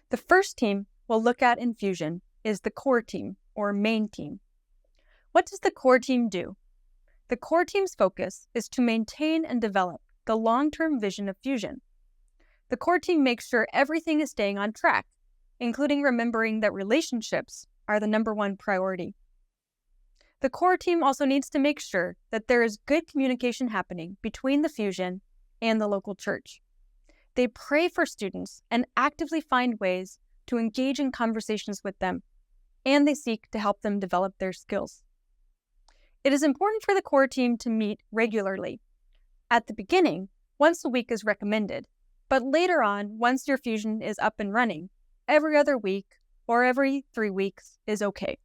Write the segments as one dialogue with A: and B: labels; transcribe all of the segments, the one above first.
A: The first team we'll look at in Fusion is the core team, or main team. What does the core team do? The core team's focus is to maintain and develop the long-term vision of Fusion. The core team makes sure everything is staying on track, including remembering that relationships are the number one priority. The core team also needs to make sure that there is good communication happening between the Fusion and the local church. They pray for students and actively find ways to engage in conversations with them, and they seek to help them develop their skills. It is important for the core team to meet regularly. At the beginning, once a week is recommended, but later on, once your Fusion is up and running, every other week or every 3 weeks is okay.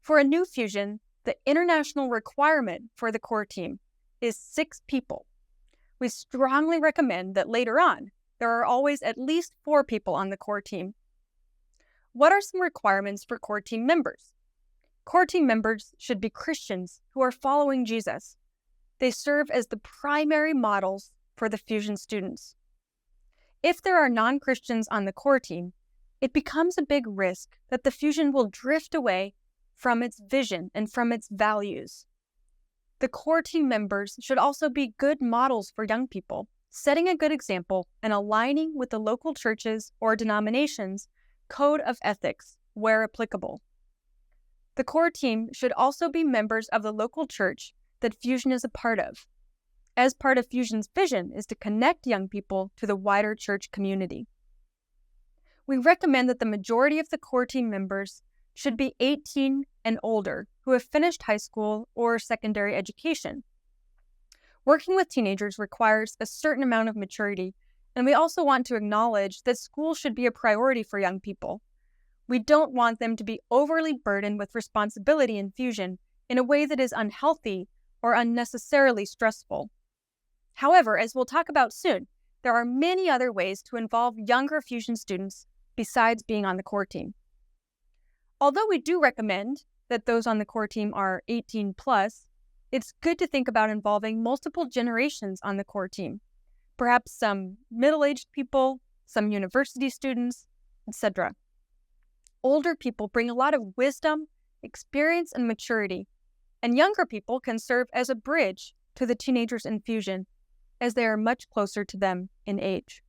A: For a new Fusion, the international requirement for the core team is 6 people. We strongly recommend that later on, there are always at least 4 people on the core team. What are some requirements for core team members? Core team members should be Christians who are following Jesus. They serve as the primary models for the Fusion students. If there are non-Christians on the core team, it becomes a big risk that the Fusion will drift away from its vision and from its values. The core team members should also be good models for young people, setting a good example and aligning with the local churches or denominations' code of ethics where applicable. The core team should also be members of the local church that Fusion is a part of, as part of Fusion's vision is to connect young people to the wider church community. We recommend that the majority of the core team members should be 18 and older who have finished high school or secondary education. Working with teenagers requires a certain amount of maturity, and we also want to acknowledge that school should be a priority for young people. We don't want them to be overly burdened with responsibility in Fusion in a way that is unhealthy or unnecessarily stressful. However, as we'll talk about soon, there are many other ways to involve younger Fusion students besides being on the core team. Although we do recommend that those on the core team are 18 plus, it's good to think about involving multiple generations on the core team. Perhaps some middle-aged people, some university students, etc. Older people bring a lot of wisdom, experience, and maturity, and younger people can serve as a bridge to the teenagers in Fusion, as they are much closer to them in age.